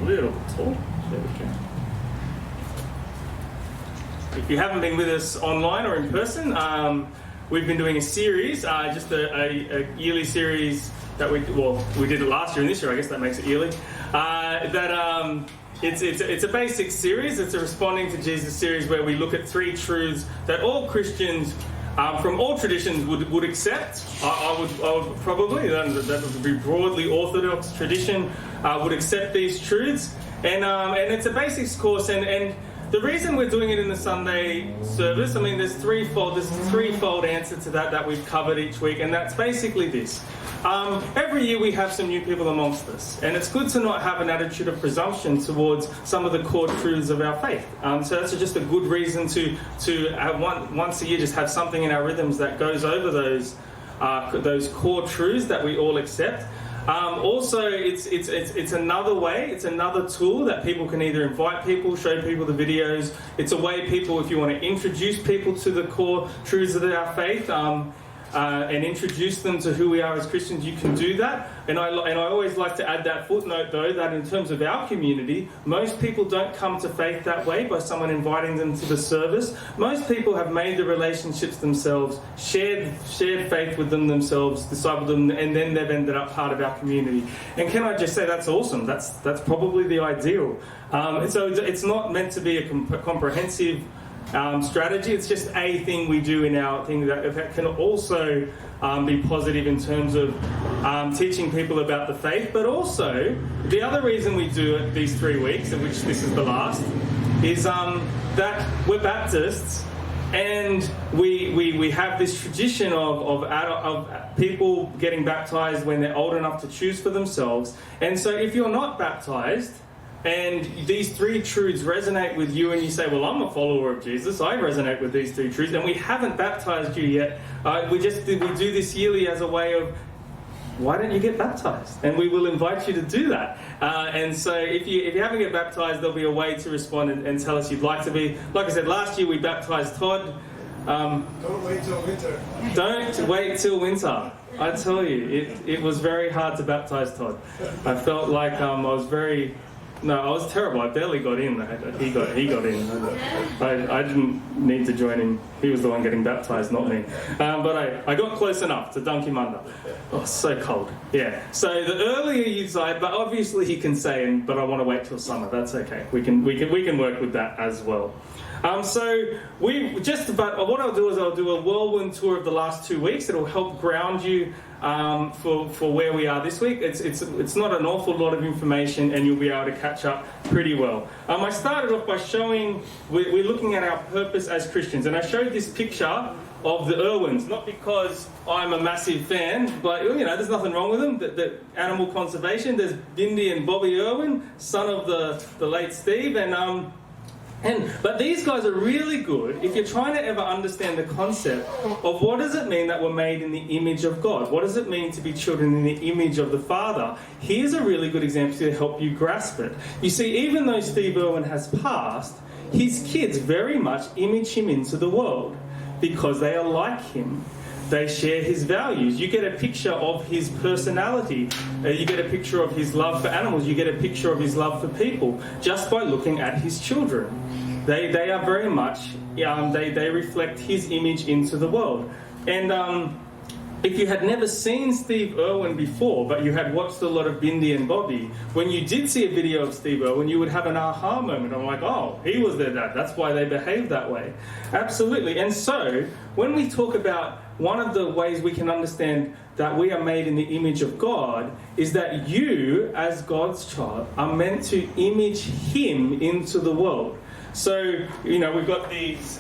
a little bit tall. There we go. If you haven't been with us online or in person, we've been doing a series, just a yearly series that we did it last year and this year. I guess that makes it yearly. It's a basic series. It's a Responding to Jesus series where we look at three truths that all Christians from all traditions would accept. I would probably, that would be broadly orthodox tradition, would accept these truths. And it's a basics course, and the reason we're doing it in the Sunday service, I mean, there's a threefold answer to that we've covered each week, and that's basically this. Every year we have some new people amongst us, and it's good to not have an attitude of presumption towards some of the core truths of our faith. So that's just a good reason to have once a year just have something in our rhythms that goes over those core truths that we all accept. Also, it's another way, it's another tool that people can either invite people, show people the videos. It's a way people, if you want to introduce people to the core truths of our faith, and introduce them to who we are as Christians, you can do that. And I always like to add that footnote, though, that in terms of our community, most people don't come to faith that way by someone inviting them to the service. Most people have made the relationships themselves, shared faith with them themselves, discipled them, and then they've ended up part of our community. And can I just say that's awesome? That's probably the ideal. So it's not meant to be a comprehensive strategy. It's just a thing we do in our thing that can also be positive in terms of teaching people about the faith. But also, the other reason we do it these 3 weeks, of which this is the last, is that we're Baptists, and we have this tradition of people getting baptized when they're old enough to choose for themselves. And so if you're not baptized, and these three truths resonate with you, and you say, well, I'm a follower of Jesus, I resonate with these three truths, and we haven't baptized you yet, we do this yearly as a way of, why don't you get baptized? And we will invite you to do that. And so if you haven't get baptized, there'll be a way to respond and tell us you'd like to be. Like I said, last year we baptized Todd. Don't wait till winter. Don't wait till winter. I tell you, it was very hard to baptize Todd. I felt like I was terrible. I barely got in. He got in. I didn't need to join him. He was the one getting baptised, not me. But I got close enough to dunk him under. Oh, so cold. Yeah. So the earlier you say, but obviously he can say, but I want to wait till summer. That's okay. We can work with that as well. What I'll do is I'll do a whirlwind tour of the last 2 weeks. It'll help ground you for where we are this week. It's not an awful lot of information, and you'll be able to catch up pretty well. I started off by showing we're looking at our purpose as Christians, and I showed this picture of the Irwins, not because I'm a massive fan, but there's nothing wrong with them. The animal conservation. There's Bindi and Bobby Irwin, son of the late Steve, but these guys are really good if you're trying to ever understand the concept of what does it mean that we're made in the image of God? What does it mean to be children in the image of the Father? Here's a really good example to help you grasp it. You see, even though Steve Irwin has passed, his kids very much image him into the world because they are like him. They share his values. You get a picture of his personality. You get a picture of his love for animals. You get a picture of his love for people just by looking at his children. They are very much, they reflect his image into the world. And if you had never seen Steve Irwin before, but you had watched a lot of Bindi and Bobby, when you did see a video of Steve Irwin, you would have an aha moment. I'm like, oh, he was their dad. That's why they behave that way. Absolutely. And so, when we talk about one of the ways we can understand that we are made in the image of God is that you, as God's child, are meant to image him into the world. So, we've got these...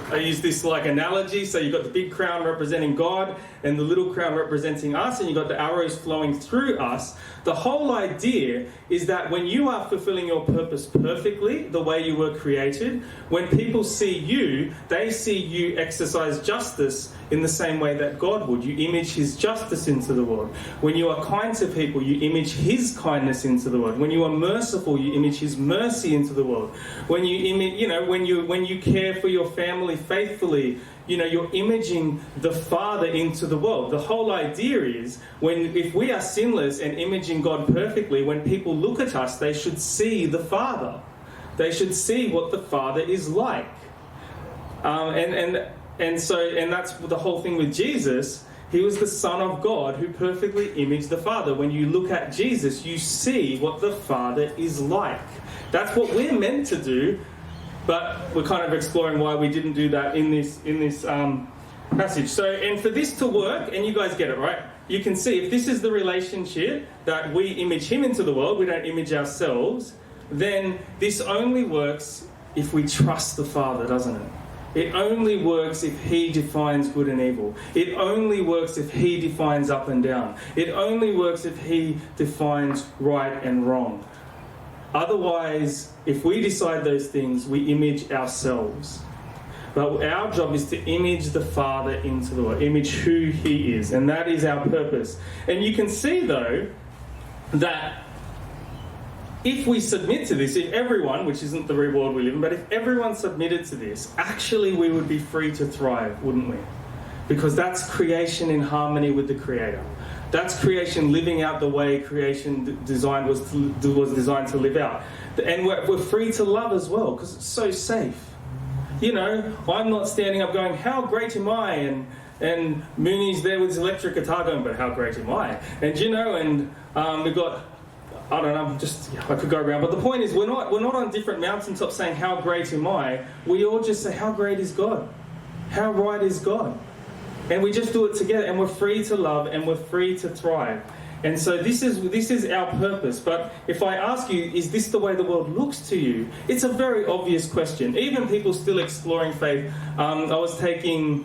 I use this like analogy. So you've got the big crown representing God and the little crown representing us, and you've got the arrows flowing through us. The whole idea is that when you are fulfilling your purpose perfectly, the way you were created, when people see you, they see you exercise justice in the same way that God would. You image his justice into the world. When you are kind to people, you image his kindness into the world. When you are merciful, you image his mercy into the world. When you image, when you care for your family faithfully, you're imaging the Father into the world. The whole idea is, if we are sinless and imaging God perfectly, when people look at us, they should see the Father. They should see what the Father is like. And that's the whole thing with Jesus. He was the Son of God who perfectly imaged the Father. When you look at Jesus, you see what the Father is like. That's what we're meant to do. But we're kind of exploring why we didn't do that in this passage. So, and for this to work, and you guys get it, right? You can see if this is the relationship that we image him into the world, we don't image ourselves, then this only works if we trust the Father, doesn't it? It only works if he defines good and evil. It only works if he defines up and down. It only works if he defines right and wrong. Otherwise, if we decide those things, we image ourselves. But our job is to image the Father into the world, image who he is, and that is our purpose. And you can see, though, that if we submit to this, if everyone, which isn't the real world we live in, but if everyone submitted to this, actually we would be free to thrive, wouldn't we? Because that's creation in harmony with the Creator. That's creation living out the way creation was designed to live out. And we're free to love as well, because it's so safe. I'm not standing up going, how great am I? And Mooney's there with his electric guitar going, but how great am I? And we've got, I don't know, I could go around. But the point is, we're not on different mountaintops saying, how great am I? We all just say, how great is God? How right is God? And we just do it together, and we're free to love, and we're free to thrive. And so this is our purpose. But if I ask you, is this the way the world looks to you? It's a very obvious question. Even people still exploring faith. I'm doing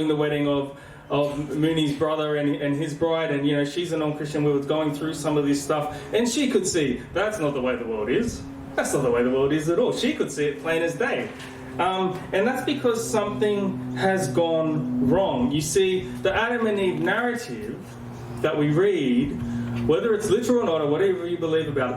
the wedding of Mooney's brother and his bride, and she's a non-Christian. We were going through some of this stuff, and she could see that's not the way the world is. That's not the way the world is at all. She could see it plain as day. And that's because something has gone wrong. You see, the Adam and Eve narrative that we read, whether it's literal or not, or whatever you believe about it,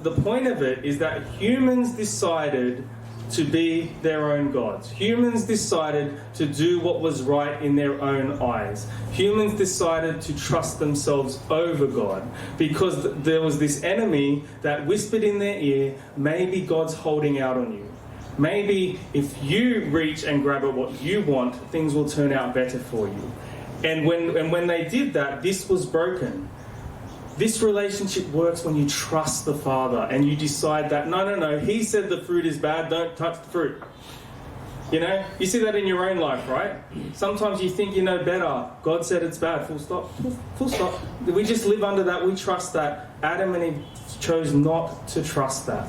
the point of it is that humans decided to be their own gods. Humans decided to do what was right in their own eyes. Humans decided to trust themselves over God because there was this enemy that whispered in their ear, maybe God's holding out on you. Maybe if you reach and grab at what you want, things will turn out better for you. And when they did that, this was broken. This relationship works when you trust the Father and you decide that, no, he said the fruit is bad, don't touch the fruit. You see that in your own life, right? Sometimes you think you know better. God said it's bad, full stop. Full stop. We just live under that, we trust that. Adam and Eve chose not to trust that.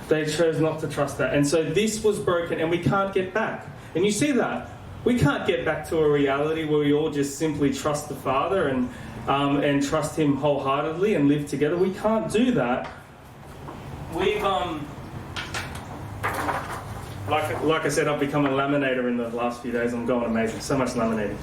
They chose not to trust that. And so this was broken and we can't get back. And you see that. We can't get back to a reality where we all just simply trust the Father and trust him wholeheartedly and live together. We can't do that. We've like I said, I've become a laminator in the last few days. I'm going amazing. So much laminating.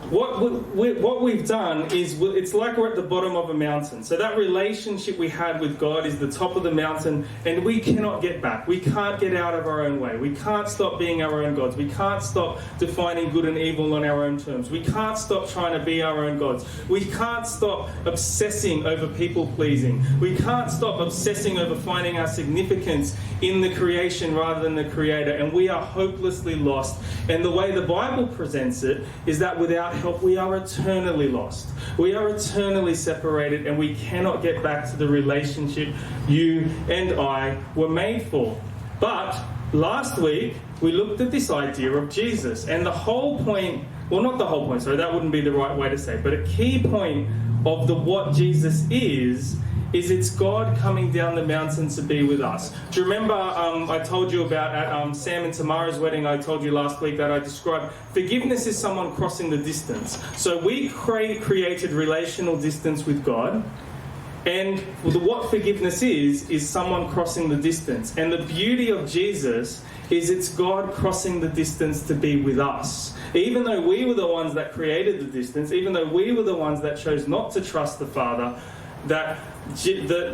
What we've done is it's like we're at the bottom of a mountain. So that relationship we had with God is the top of the mountain, and we cannot get back. We can't get out of our own way. We can't stop being our own gods. We can't stop defining good and evil on our own terms. We can't stop trying to be our own gods. We can't stop obsessing over people pleasing. We can't stop obsessing over finding our significance in the creation rather than the Creator, and we are hopelessly lost. And the way the Bible presents it is that without help we are eternally lost. We are eternally separated, and we cannot get back to the relationship you and I were made for. But last week we looked at this idea of Jesus, and the whole point, well, not the whole point, sorry, that wouldn't be the right way to say it, but a key point of what Jesus is it's God coming down the mountain to be with us. Do you remember I told you about at Sam and Tamara's wedding, I told you last week that I described forgiveness is someone crossing the distance. So we created relational distance with God, And what forgiveness is someone crossing the distance. And the beauty of Jesus is it's God crossing the distance to be with us. Even though we were the ones that created the distance, even though we were the ones that chose not to trust the Father,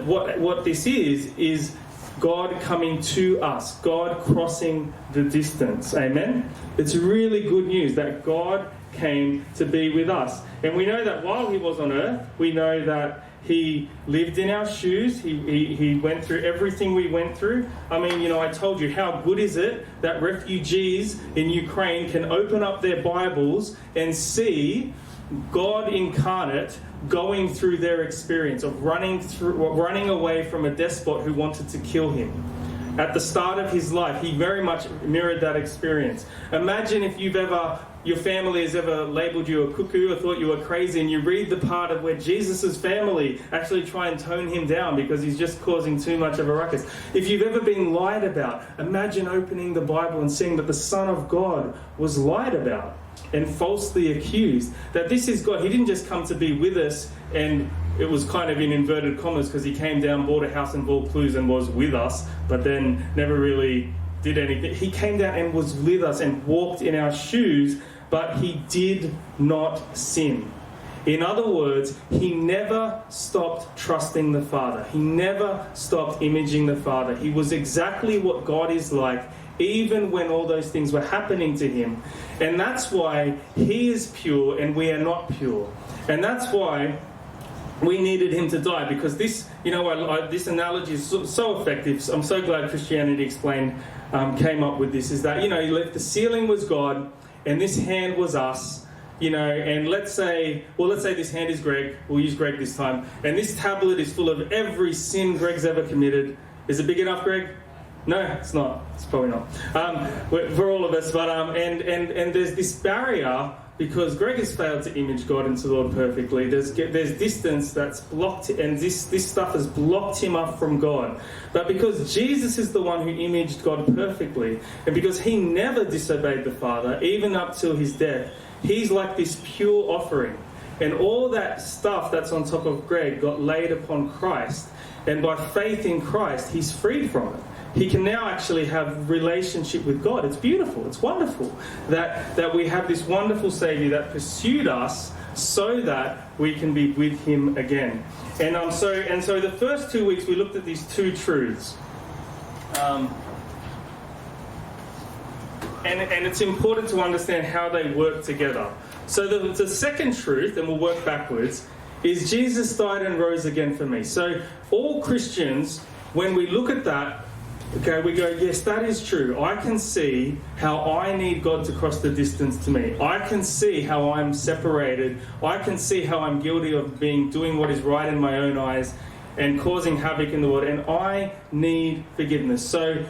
what this is God coming to us, God crossing the distance. Amen? It's really good news that God came to be with us. And we know that while he was on earth, we know that he lived in our shoes. He went through everything we went through. I mean, I told you, how good is it that refugees in Ukraine can open up their Bibles and see God incarnate going through their experience of running away from a despot who wanted to kill him. At the start of his life, he very much mirrored that experience. Imagine if your family has ever labelled you a cuckoo or thought you were crazy, and you read the part of where Jesus' family actually try and tone him down because he's just causing too much of a ruckus. If you've ever been lied about, imagine opening the Bible and seeing that the Son of God was lied about and falsely accused. That this is God. He didn't just come to be with us, and it was kind of in inverted commas because he came down, bought a house in Vaucluse and was with us, but then never really did anything. He came down and was with us and walked in our shoes, but he did not sin. In other words, he never stopped trusting the Father. He never stopped imaging the Father. He was exactly what God is like, even when all those things were happening to him. And that's why he is pure and we are not pure. And that's why we needed him to die, because this, this analogy is so effective. I'm so glad Christianity Explained came up with this, is that, the ceiling was God and this hand was us, and let's say this hand is Greg. We'll use Greg this time. And this tablet is full of every sin Greg's ever committed. Is it big enough, Greg? No, it's not. It's probably not. For all of us, but and there's this barrier because Greg has failed to image God and to the Lord perfectly. There's distance that's blocked, and this stuff has blocked him up from God. But because Jesus is the one who imaged God perfectly, and because he never disobeyed the Father, even up till his death, he's like this pure offering. And all that stuff that's on top of Greg got laid upon Christ, and by faith in Christ, he's freed from it. He can now actually have relationship with God. It's beautiful. It's wonderful that we have this wonderful Saviour that pursued us so that we can be with him again. And so the first 2 weeks we looked at these two truths. And it's important to understand how they work together. So the second truth, and we'll work backwards, is Jesus died and rose again for me. So all Christians, when we look at that, okay, we go, yes, that is true. I can see how I need God to cross the distance to me. I can see how I'm separated. I can see how I'm guilty of doing what is right in my own eyes and causing havoc in the world. And I need forgiveness. So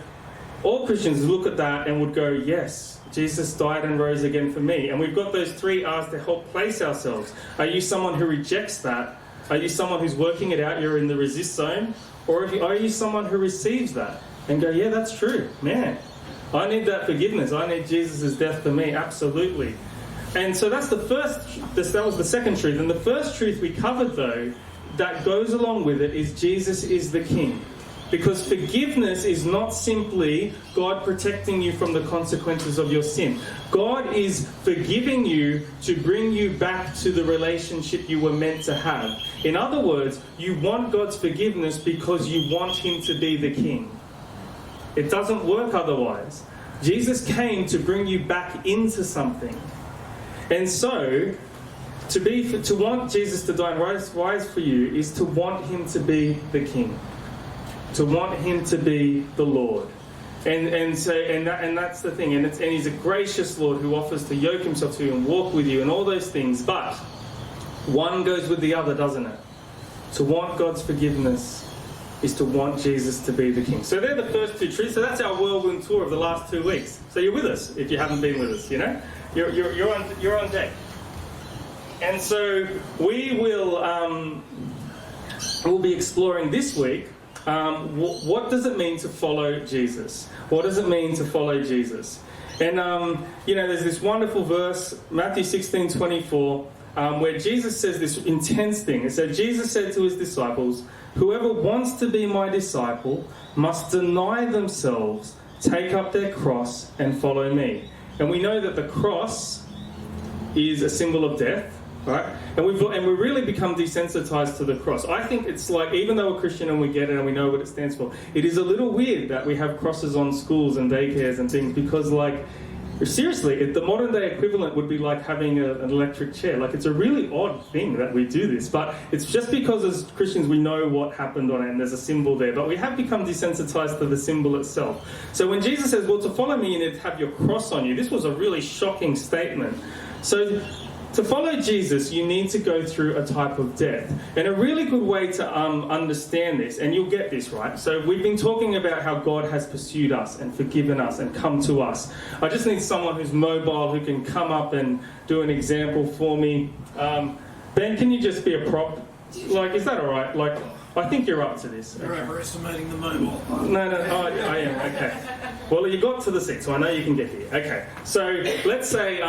all Christians look at that and would go, yes, Jesus died and rose again for me. And we've got those 3 R's to help place ourselves. Are you someone who rejects that? Are you someone who's working it out? You're in the resist zone? Or are you someone who receives that and go, yeah, that's true, man. I need that forgiveness. I need Jesus' death for me, absolutely. And so that was the second truth. And the first truth we covered, though, that goes along with it is Jesus is the King. Because forgiveness is not simply God protecting you from the consequences of your sin. God is forgiving you to bring you back to the relationship you were meant to have. In other words, you want God's forgiveness because you want him to be the King. It doesn't work otherwise. Jesus came to bring you back into something. And so, to want Jesus to die and rise for you is to want him to be the King. To want him to be the Lord. And that's the thing. And he's a gracious Lord who offers to yoke himself to you and walk with you and all those things. But one goes with the other, doesn't it? To want God's forgiveness is to want Jesus to be the King. So they're the first 2 truths. So that's our whirlwind tour of the last 2 weeks. So you're with us if you haven't been with us, You're on deck. And so we'll be exploring this week what does it mean to follow Jesus? What does it mean to follow Jesus? And, there's this wonderful verse, Matthew 16:24. where Jesus says this intense thing. It said, Jesus said to his disciples, "Whoever wants to be my disciple must deny themselves, take up their cross, and follow me." And we know that the cross is a symbol of death, right? And we really become desensitized to the cross. I think it's like, even though we're Christian and we get it and we know what it stands for, it is a little weird that we have crosses on schools and daycares and things, because, like, seriously, the modern day equivalent would be like having an electric chair. Like, it's a really odd thing that we do this, but it's just because as Christians we know what happened on it and there's a symbol there, but we have become desensitized to the symbol itself. So when Jesus says, well, to follow me you need to have your cross on you, this was a really shocking statement. So to follow Jesus, you need to go through a type of death. And a really good way to understand this, and you'll get this, right? So we've been talking about how God has pursued us and forgiven us and come to us. I just need someone who's mobile, who can come up and do an example for me. Ben, can you just be a prop? Like, is that all right? Like, I think you're up to this. You're overestimating the mobile. No, I am, okay. Well, you got to the seat, so I know you can get here. Okay, so let's say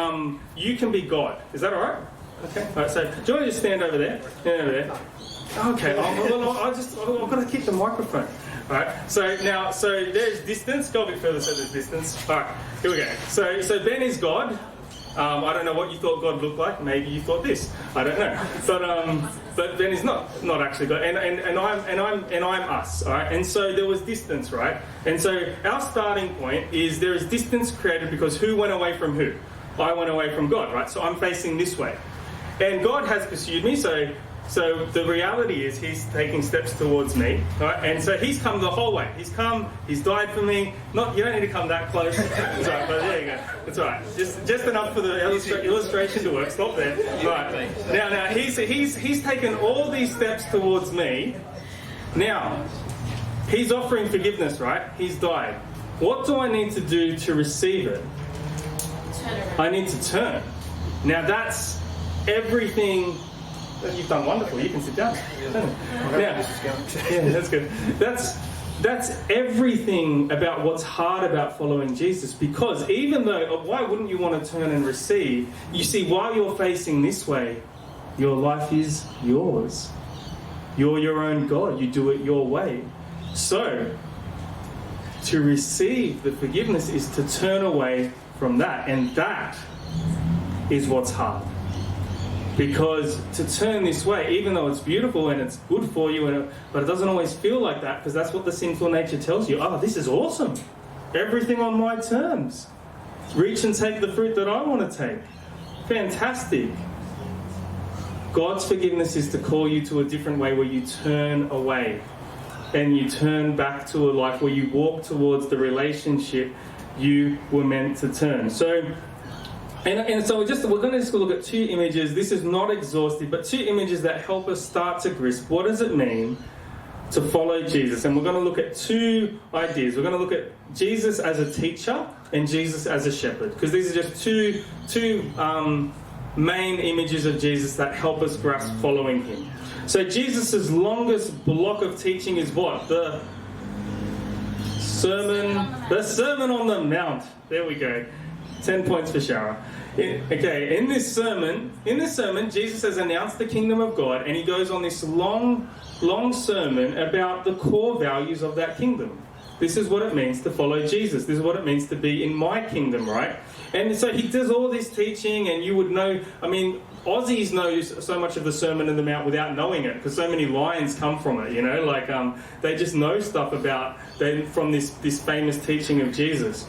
you can be God. Is that all right? Okay. All right, so do you want to just stand over there? Stand over there. Okay, I've got to keep the microphone. All right, so there's distance. Go a bit further so there's distance. All right, here we go. So Ben is God. I don't know what you thought God looked like. Maybe you thought this. I don't know. But Ben is not actually God, and I'm us. All right. And so there was distance, right? And so our starting point is there is distance created because who went away from who? I went away from God, right? So I'm facing this way, and God has pursued me. So the reality is he's taking steps towards me, right? And so he's come the whole way. He's come, he's died for me. You don't need to come that close. It's all right, but there you go. It's all right. Just enough for the illustration to work. Stop there. Right. Now he's taken all these steps towards me. Now, he's offering forgiveness, right? He's died. What do I need to do to receive it? I need to turn. Now that's everything. You've done wonderful. You can sit down. Yeah, that's good. That's everything about what's hard about following Jesus. Because even though, why wouldn't you want to turn and receive? You see, while you're facing this way, your life is yours. You're your own God. You do it your way. So, to receive the forgiveness is to turn away from that. And that is what's hard. Because to turn this way, even though it's beautiful and it's good for you, but it doesn't always feel like that, because that's what the sinful nature tells you. Oh, this is awesome. Everything on my terms. Reach and take the fruit that I want to take. Fantastic. God's forgiveness is to call you to a different way where you turn away and you turn back to a life where you walk towards the relationship you were meant to turn. And so we're going to just look at two images. This is not exhaustive, but two images that help us start to grasp what does it mean to follow Jesus. And we're going to look at two ideas. We're going to look at Jesus as a teacher and Jesus as a shepherd, because these are just two main images of Jesus that help us grasp following him. So Jesus' longest block of teaching is what? The Sermon on the Mount. There we go. 10 points for Shara. Okay, in this sermon, Jesus has announced the kingdom of God, and he goes on this long sermon about the core values of that kingdom. This is what it means to follow Jesus. This is what it means to be in my kingdom, right? And so he does all this teaching, and you would know, Aussies know so much of the Sermon on the Mount without knowing it, because so many lines come from it, they just know stuff from this famous teaching of Jesus.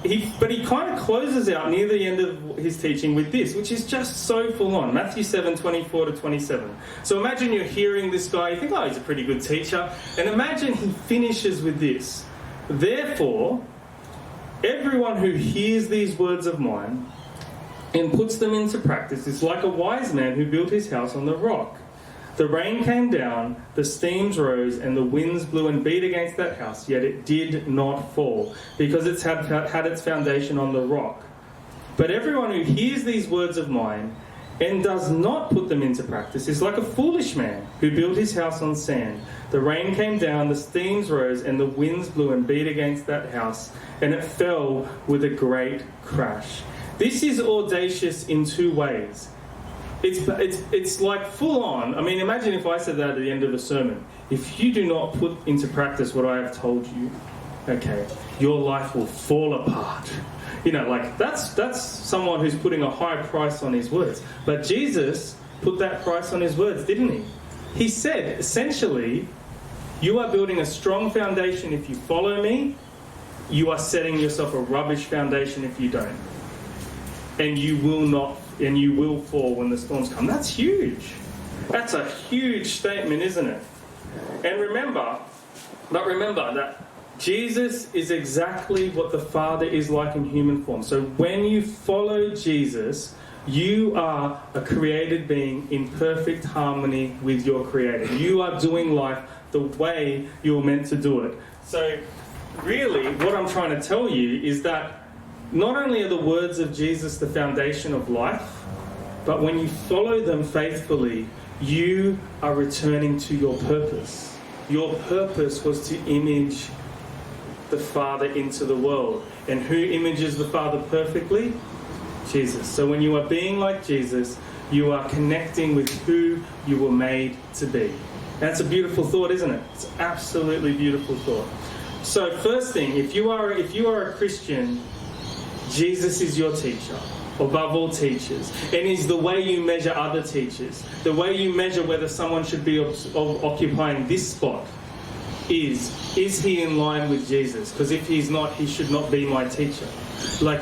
But he kind of closes out near the end of his teaching with this, which is just so full on. Matthew 7:24-27. So imagine you're hearing this guy, you think, oh, he's a pretty good teacher. And imagine he finishes with this. Therefore, everyone who hears these words of mine and puts them into practice is like a wise man who built his house on the rock. The rain came down, the streams rose, and the winds blew and beat against that house, yet it did not fall, because it had its foundation on the rock. But everyone who hears these words of mine and does not put them into practice is like a foolish man who built his house on sand. The rain came down, the streams rose, and the winds blew and beat against that house, and it fell with a great crash. This is audacious in two ways. It's like full on. I mean, imagine if I said that at the end of a sermon. If you do not put into practice what I have told you, okay, your life will fall apart. You know, like that's someone who's putting a high price on his words. But Jesus put that price on his words, didn't he? He said, essentially, you are building a strong foundation if you follow me. You are setting yourself a rubbish foundation if you don't. And you will fall when the storms come. That's huge. That's a huge statement, isn't it? And remember that Jesus is exactly what the Father is like in human form. So when you follow Jesus, you are a created being in perfect harmony with your Creator. You are doing life the way you're meant to do it. So really, what I'm trying to tell you is that not only are the words of Jesus the foundation of life, but when you follow them faithfully, you are returning to your purpose. Your purpose was to image the Father into the world. And who images the Father perfectly? Jesus. So when you are being like Jesus, you are connecting with who you were made to be. That's a beautiful thought, isn't it? It's an absolutely beautiful thought. So first thing, if you are a Christian, Jesus is your teacher, above all teachers. And he's the way you measure other teachers. The way you measure whether someone should be occupying this spot is he in line with Jesus? Because if he's not, he should not be my teacher. Like,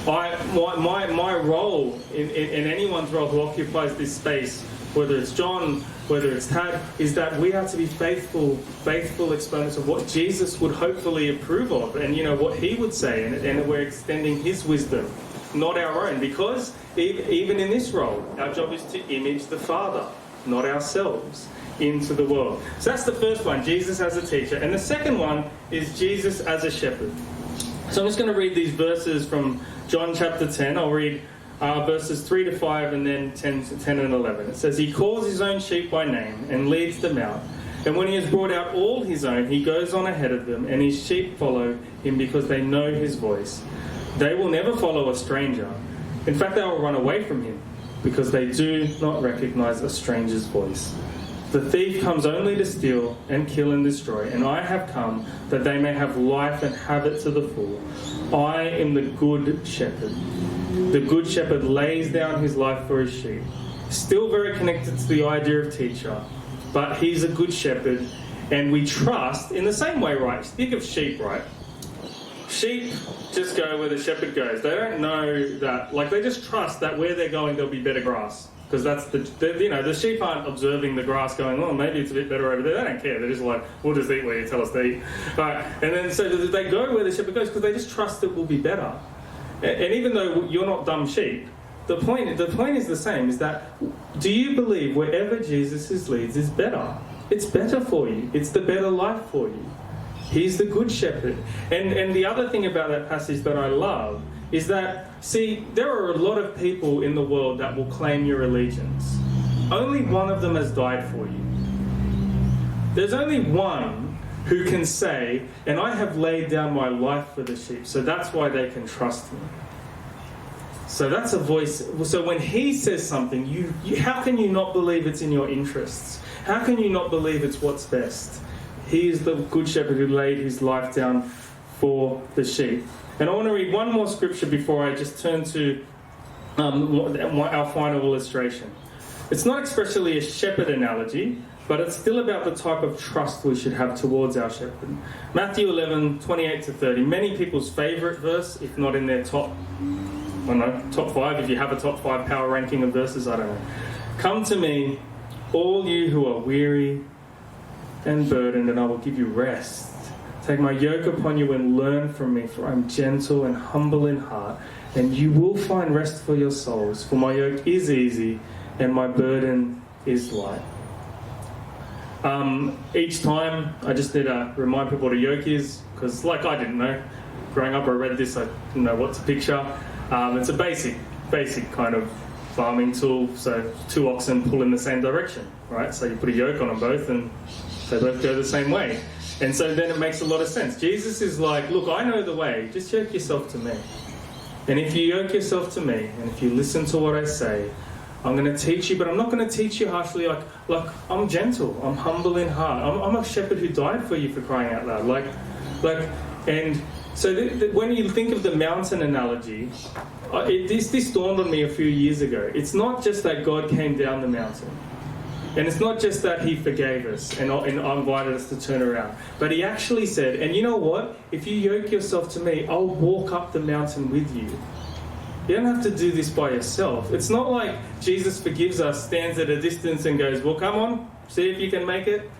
my role in anyone's role who occupies this space, whether it's John, whether it's Tad, is that we are to be faithful exponents of what Jesus would hopefully approve of, and what he would say, and we're extending his wisdom, not our own, because even in this role, our job is to image the Father, not ourselves, into the world. So that's the first one, Jesus as a teacher. And the second one is Jesus as a shepherd. So I'm just going to read these verses from John chapter 10. I'll read verses 3 to 5 and then 10 and 11. It says, he calls his own sheep by name and leads them out. And when he has brought out all his own, he goes on ahead of them, and his sheep follow him because they know his voice. They will never follow a stranger. In fact, they will run away from him because they do not recognize a stranger's voice. The thief comes only to steal and kill and destroy, and I have come that they may have life and have it to the full. I am the good shepherd. The good shepherd lays down his life for his sheep. Still very connected to the idea of teacher, but he's a good shepherd, and we trust in the same way, right? Think of sheep, right? Sheep just go where the shepherd goes. They don't know that, they just trust that where they're going there'll be better grass. Because that's the sheep aren't observing the grass going, oh, maybe it's a bit better over there. They don't care. They're just like, we'll just eat where you tell us to eat. Right. And then so they go where the shepherd goes because they just trust it will be better. And even though you're not dumb sheep, the point is the same, is that do you believe wherever Jesus leads is better? It's better for you. It's the better life for you. He's the good shepherd. And the other thing about that passage that I love is that, see, there are a lot of people in the world that will claim your allegiance. Only one of them has died for you. There's only one who can say, and I have laid down my life for the sheep, so that's why they can trust me. So that's a voice. So when he says something, you how can you not believe it's in your interests? How can you not believe it's what's best? He is the good shepherd who laid his life down for the sheep. And I want to read one more scripture before I just turn to our final illustration. It's not especially a shepherd analogy, but it's still about the type of trust we should have towards our shepherd. Matthew 11, 28 to 30. Many people's favourite verse, if not in their top 5, if you have a top 5 power ranking of verses, I don't know. Come to me, all you who are weary and burdened, and I will give you rest. Take my yoke upon you and learn from me, for I am gentle and humble in heart, and you will find rest for your souls. For my yoke is easy and my burden is light. Each time, I just need to remind people what a yoke is, because I didn't know. Growing up, I read this, I didn't know what to picture. It's a basic kind of farming tool, so 2 oxen pull in the same direction, right? So you put a yoke on them both and they both go the same way. And so then it makes a lot of sense. Jesus is like, look, I know the way, just yoke yourself to me. And if you yoke yourself to me, and if you listen to what I say, I'm going to teach you, but I'm not going to teach you harshly. Like I'm gentle, I'm humble in heart. I'm a shepherd who died for you, for crying out loud. And so when you think of the mountain analogy, this dawned on me a few years ago. It's not just that God came down the mountain, and it's not just that he forgave us and invited us to turn around, but he actually said, and you know what? If you yoke yourself to me, I'll walk up the mountain with you. You don't have to do this by yourself. It's not like Jesus forgives us, stands at a distance and goes, well, come on, see if you can make it.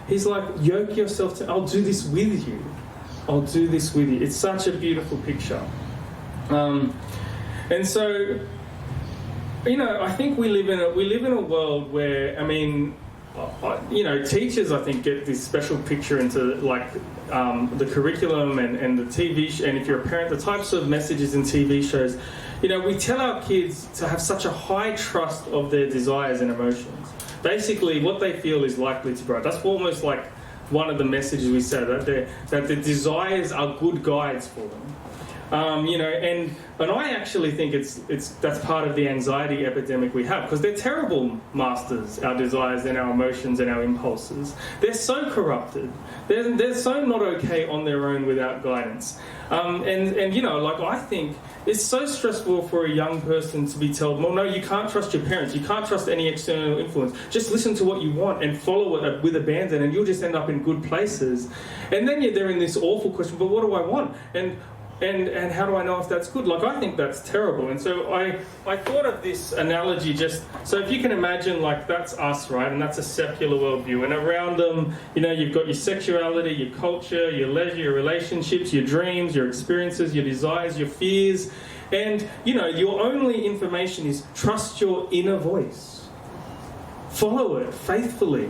He's like, yoke yourself to, I'll do this with you. I'll do this with you. It's such a beautiful picture. And so, you know, I think we live in a world where, I mean, you know, teachers, I think, get this special picture into like the curriculum and the TV and if you're a parent, the types of messages in TV shows. You know, we tell our kids to have such a high trust of their desires and emotions. Basically, what they feel is likely to grow. That's almost like one of the messages we say, that the desires are good guides for them. You know, and I actually think that's part of the anxiety epidemic we have, because they're terrible masters, our desires and our emotions and our impulses. They're so corrupted. They're so not okay on their own without guidance. And you know, like, I think it's so stressful for a young person to be told, well, no, you can't trust your parents. You can't trust any external influence. Just listen to what you want and follow it with abandon, and you'll just end up in good places. And then they're in this awful question, but what do I want? And how do I know if that's good? Like, I think that's terrible. And so I thought of this analogy just, so if you can imagine, like, that's us, right? And that's a secular worldview. And around them, you know, you've got your sexuality, your culture, your leisure, your relationships, your dreams, your experiences, your desires, your fears. And, you know, your only information is trust your inner voice. Follow it faithfully.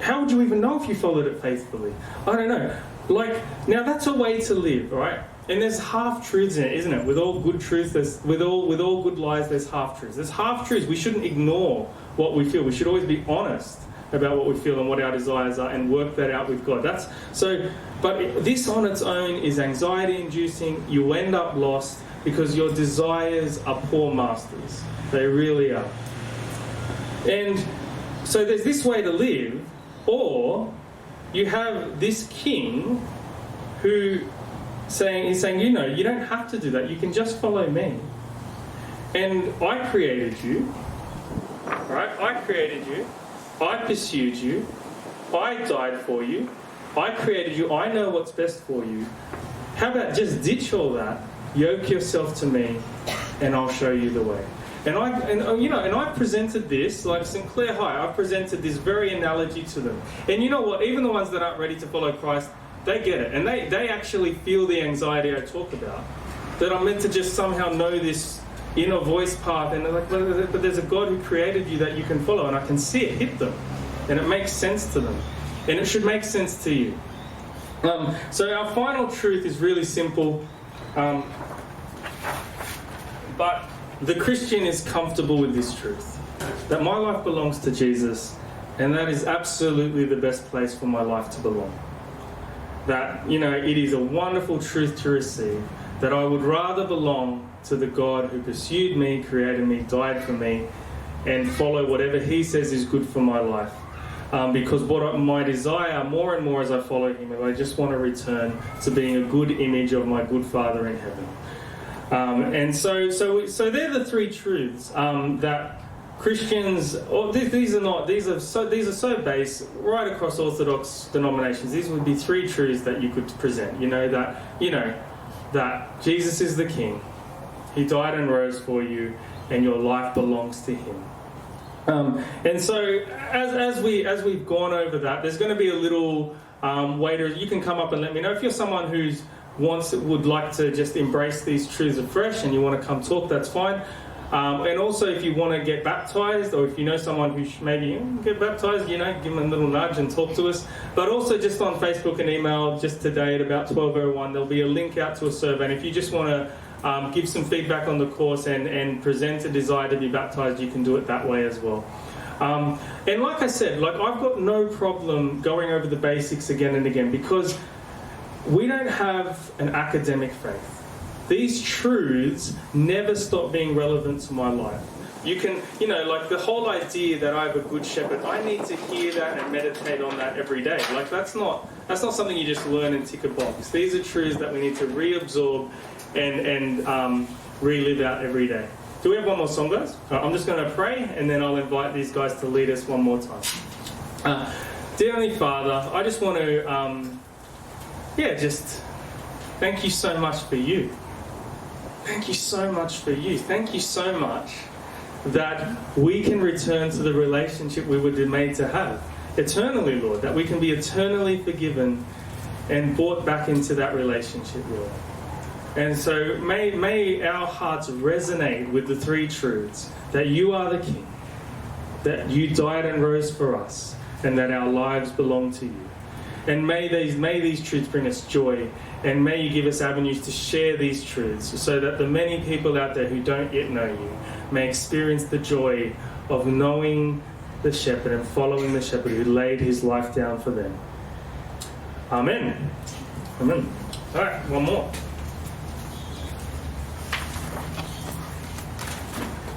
How would you even know if you followed it faithfully? I don't know. Like, now that's a way to live, right? And there's half-truths in it, isn't it? With all good truths, with all good lies, there's half-truths. There's half-truths. We shouldn't ignore what we feel. We should always be honest about what we feel and what our desires are, and work that out with God. But this on its own is anxiety-inducing. You end up lost because your desires are poor masters. They really are. And so there's this way to live, or you have this king who he's saying, you know, you don't have to do that. You can just follow me. And I created you, right? I created you. I pursued you. I died for you. I created you. I know what's best for you. How about just ditch all that, yoke yourself to me, and I'll show you the way. And I presented this, like Sinclair High, I presented this very analogy to them. And you know what? Even the ones that aren't ready to follow Christ, they get it, and they actually feel the anxiety I talk about. That I'm meant to just somehow know this inner voice path, and they're like, but there's a God who created you that you can follow, and I can see it hit them, and it makes sense to them, and it should make sense to you. So our final truth is really simple, but the Christian is comfortable with this truth, that my life belongs to Jesus, and that is absolutely the best place for my life to belong. That, you know, it is a wonderful truth to receive, that I would rather belong to the God who pursued me, created me, died for me, and follow whatever he says is good for my life. Because my desire, more and more as I follow him, I just want to return to being a good image of my good Father in heaven. And so they're the three truths that Christians, these are so base right across Orthodox denominations. These would be three truths that you could present. That Jesus is the King, he died and rose for you, and your life belongs to him. And so as we've gone over that, there's going to be a little waiter. You can come up and let me know if you're someone would like to just embrace these truths afresh, and you want to come talk. That's fine. And also, if you want to get baptized, or if you know someone who should maybe get baptized, give them a little nudge and talk to us. But also, just on Facebook and email, just today at about 12:01, there'll be a link out to a survey. And if you just want to give some feedback on the course and present a desire to be baptized, you can do it that way as well. And like I said, I've got no problem going over the basics again and again, because we don't have an academic faith. these truths never stop being relevant to my life. You can, like the whole idea that I have a good shepherd, I need to hear that and meditate on that every day. Like that's not something you just learn and tick a box. These are truths that we need to reabsorb and relive out every day. Do we have one more song, guys? I'm just going to pray and then I'll invite these guys to lead us one more time. Dear Heavenly Father, I just want to, just thank you so much for you. Thank you so much for you. Thank you so much that we can return to the relationship we were made to have eternally, Lord, that we can be eternally forgiven and brought back into that relationship, Lord. And so may our hearts resonate with the three truths, that you are the King, that you died and rose for us, and that our lives belong to you. And may these truths bring us joy, and may you give us avenues to share these truths so that the many people out there who don't yet know you may experience the joy of knowing the shepherd and following the shepherd who laid his life down for them. Amen. Amen. All right, one more.